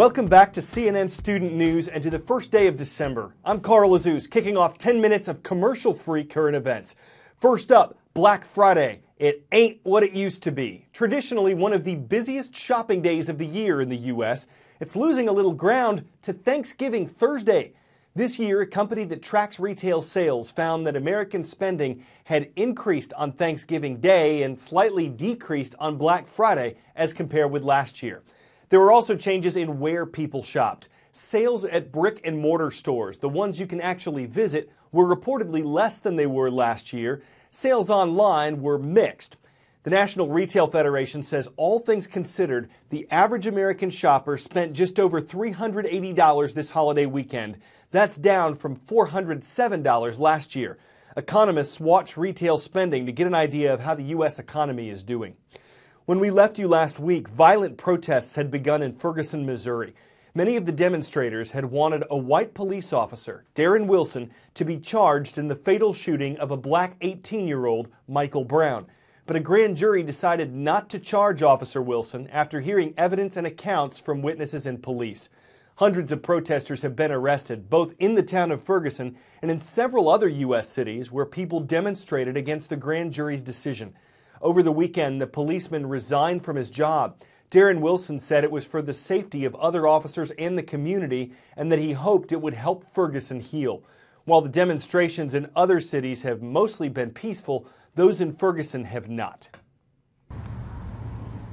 Welcome back to CNN Student News and to the first day of December. I'm Carl Azuz, kicking off 10 minutes of commercial-free current events. First up, Black Friday. It ain't what it used to be. Traditionally one of the busiest shopping days of the year in the U.S., it's losing a little ground to Thanksgiving Thursday. This year, a company that tracks retail sales found that American spending had increased on Thanksgiving Day and slightly decreased on Black Friday as compared with last year. There were also changes in where people shopped. Sales at brick and mortar stores, the ones you can actually visit, were reportedly less than they were last year. Sales online were mixed. The National Retail Federation says all things considered, the average American shopper spent just over $380 this holiday weekend. That's down from $407 last year. Economists watch retail spending to get an idea of how the U.S. economy is doing. When we left you last week, violent protests had begun in Ferguson, Missouri. Many of the demonstrators had wanted a white police officer, Darren Wilson, to be charged in the fatal shooting of a black 18-year-old, Michael Brown. But a grand jury decided not to charge Officer Wilson after hearing evidence and accounts from witnesses and police. Hundreds of protesters have been arrested, both in the town of Ferguson and in several other U.S. cities where people demonstrated against the grand jury's decision. Over the weekend, the policeman resigned from his job. Darren Wilson said it was for the safety of other officers and the community, and that he hoped it would help Ferguson heal. While the demonstrations in other cities have mostly been peaceful, those in Ferguson have not.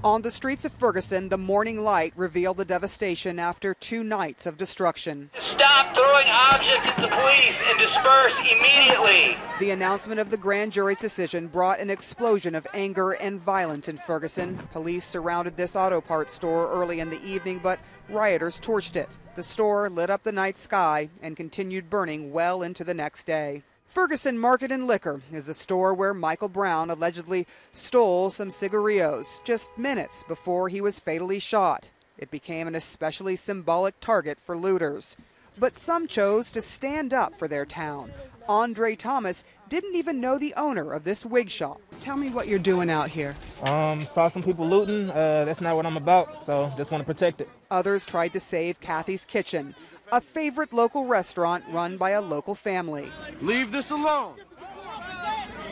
On the streets of Ferguson, the morning light revealed the devastation after 2 nights of destruction. Stop throwing objects at the police and disperse immediately. The announcement of the grand jury's decision brought an explosion of anger and violence in Ferguson. Police surrounded this auto parts store early in the evening, but rioters torched it. The store lit up the night sky and continued burning well into the next day. Ferguson Market and Liquor is the store where Michael Brown allegedly stole some cigarillos just minutes before he was fatally shot. It became an especially symbolic target for looters. But some chose to stand up for their town. Andre Thomas didn't even know the owner of this wig shop. Tell me what you're doing out here. Saw some people looting. That's not what I'm about, so just want to protect it. Others tried to save Kathy's Kitchen, a favorite local restaurant run by a local family. Leave this alone.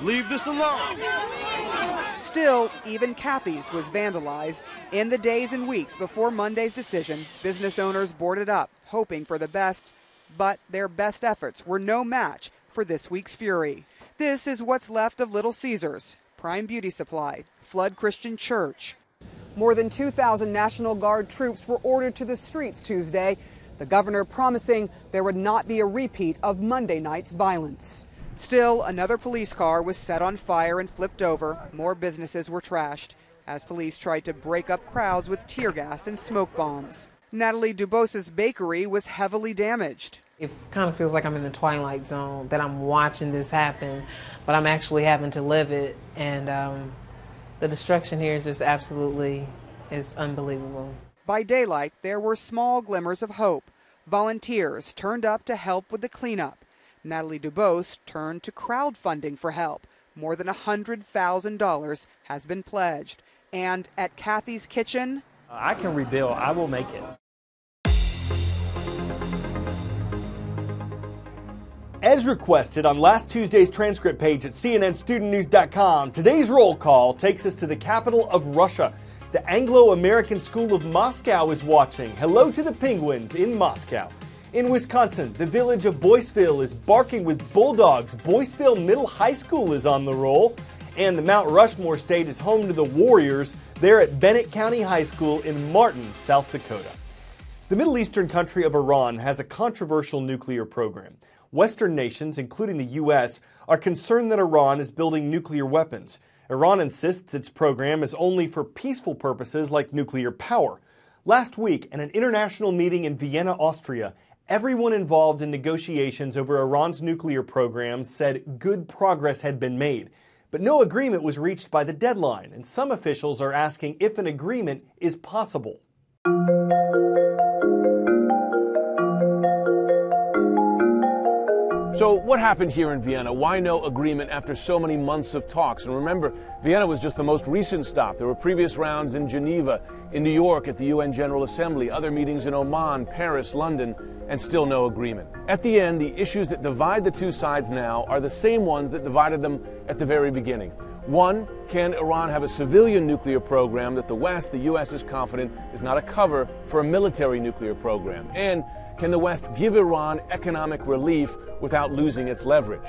Leave this alone. Still, even Kathy's was vandalized. In the days and weeks before Monday's decision, business owners boarded up, hoping for the best, but their best efforts were no match for this week's fury. This is what's left of Little Caesars, Prime Beauty Supply, Flood Christian Church. More than 2,000 National Guard troops were ordered to the streets Tuesday, the governor promising there would not be a repeat of Monday night's violence. Still, another police car was set on fire and flipped over. More businesses were trashed as police tried to break up crowds with tear gas and smoke bombs. Natalie Dubos's bakery was heavily damaged. It kind of feels like I'm in the twilight zone, that I'm watching this happen, but I'm actually having to live it. And the destruction here is just absolutely, is unbelievable. By daylight, there were small glimmers of hope. Volunteers turned up to help with the cleanup. Natalie Dubose turned to crowdfunding for help. More than $100,000 has been pledged. And at Kathy's Kitchen, I can rebuild. I will make it. As requested on last Tuesday's transcript page at cnnstudentnews.com, today's roll call takes us to the capital of Russia. The Anglo-American School of Moscow is watching. Hello to the Penguins in Moscow. In Wisconsin, the village of Boyceville is barking with bulldogs. Boyceville Middle High School is on the roll. And the Mount Rushmore State is home to the Warriors. They're at Bennett County High School in Martin, South Dakota. The Middle Eastern country of Iran has a controversial nuclear program. Western nations, including the U.S., are concerned that Iran is building nuclear weapons. Iran insists its program is only for peaceful purposes like nuclear power. Last week, at an international meeting in Vienna, Austria, everyone involved in negotiations over Iran's nuclear program said good progress had been made. But no agreement was reached by the deadline, and some officials are asking if an agreement is possible. So what happened here in Vienna? Why no agreement after so many months of talks? And remember, Vienna was just the most recent stop. There were previous rounds in Geneva, in New York at the UN General Assembly, other meetings in Oman, Paris, London, and still no agreement. At the end, the issues that divide the two sides now are the same ones that divided them at the very beginning. One, can Iran have a civilian nuclear program that the West, the U.S., is confident is not a cover for a military nuclear program? And can the West give Iran economic relief without losing its leverage?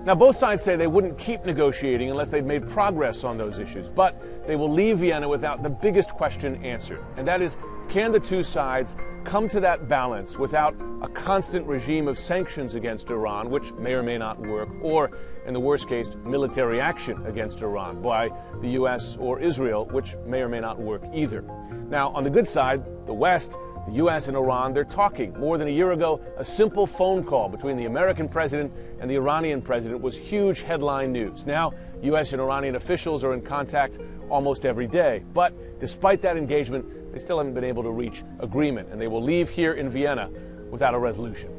Now, both sides say they wouldn't keep negotiating unless they'd made progress on those issues, but they will leave Vienna without the biggest question answered, and that is, can the two sides come to that balance without a constant regime of sanctions against Iran, which may or may not work, or, in the worst case, military action against Iran by the U.S. or Israel, which may or may not work either. Now, on the good side, the West, the U.S. and Iran, they're talking. More than a year ago, a simple phone call between the American president and the Iranian president was huge headline news. Now, U.S. and Iranian officials are in contact almost every day. But despite that engagement, they still haven't been able to reach agreement, and they will leave here in Vienna without a resolution.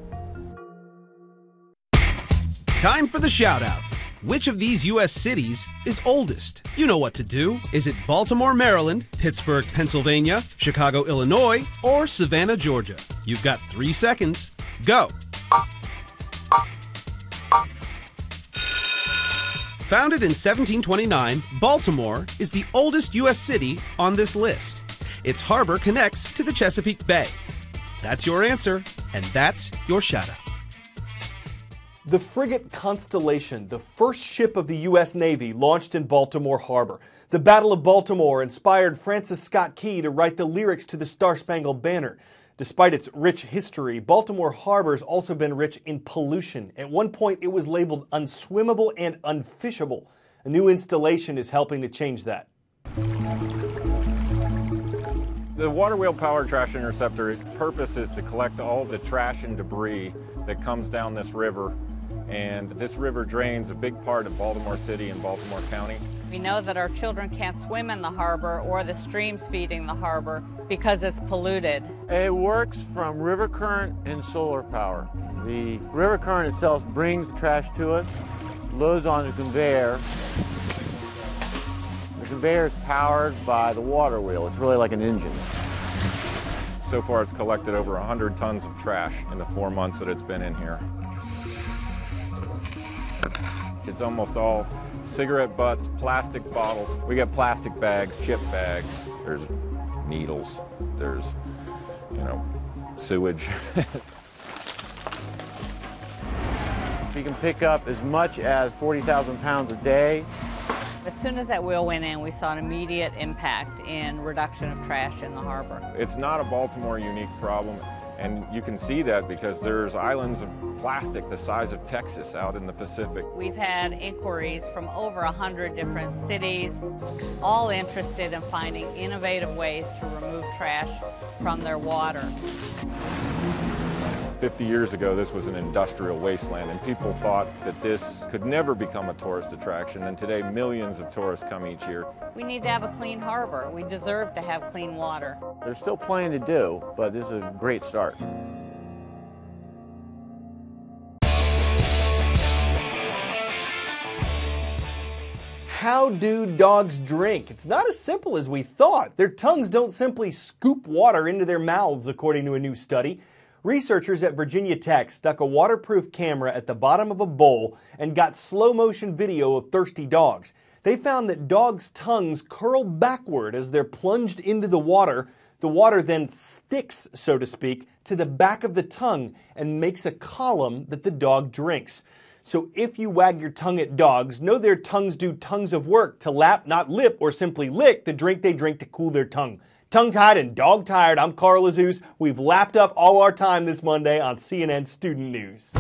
Time for the shout-out. Which of these U.S. cities is oldest? You know what to do. Is it Baltimore, Maryland, Pittsburgh, Pennsylvania, Chicago, Illinois, or Savannah, Georgia? You've got 3 seconds. Go. Founded in 1729, Baltimore is the oldest U.S. city on this list. Its harbor connects to the Chesapeake Bay. That's your answer, and that's your shout-out. The frigate Constellation, the first ship of the U.S. Navy, launched in Baltimore Harbor. The Battle of Baltimore inspired Francis Scott Key to write the lyrics to the Star-Spangled Banner. Despite its rich history, Baltimore Harbor's also been rich in pollution. At one point, it was labeled unswimmable and unfishable. A new installation is helping to change that. The waterway power trash interceptor's purpose is to collect all the trash and debris that comes down this river. And this river drains a big part of Baltimore City and Baltimore County. We know that our children can't swim in the harbor or the streams feeding the harbor because it's polluted. It works from river current and solar power. The river current itself brings the trash to us, loads on the conveyor. The conveyor is powered by the water wheel. It's really like an engine. So far, it's collected over 100 tons of trash in the 4 months that it's been in here. It's almost all cigarette butts, plastic bottles. We got plastic bags, chip bags. There's needles. There's, sewage. You can pick up as much as 40,000 pounds a day. As soon as that wheel went in, we saw an immediate impact in reduction of trash in the harbor. It's not a Baltimore unique problem, and you can see that because there's islands of plastic the size of Texas out in the Pacific. We've had inquiries from over 100 different cities, all interested in finding innovative ways to remove trash from their water. 50 years ago, this was an industrial wasteland, and people thought that this could never become a tourist attraction, and today millions of tourists come each year. We need to have a clean harbor. We deserve to have clean water. There's still plenty to do, but this is a great start. How do dogs drink? It's not as simple as we thought. Their tongues don't simply scoop water into their mouths, according to a new study. Researchers at Virginia Tech stuck a waterproof camera at the bottom of a bowl and got slow-motion video of thirsty dogs. They found that dogs' tongues curl backward as they're plunged into the water. The water then sticks, so to speak, to the back of the tongue and makes a column that the dog drinks. So if you wag your tongue at dogs, know their tongues do tons of work to lap, not lip, or simply lick the drink they drink to cool their tongue. Tongue-tied and dog-tired, I'm Carl Azouz. We've lapped up all our time this Monday on CNN Student News.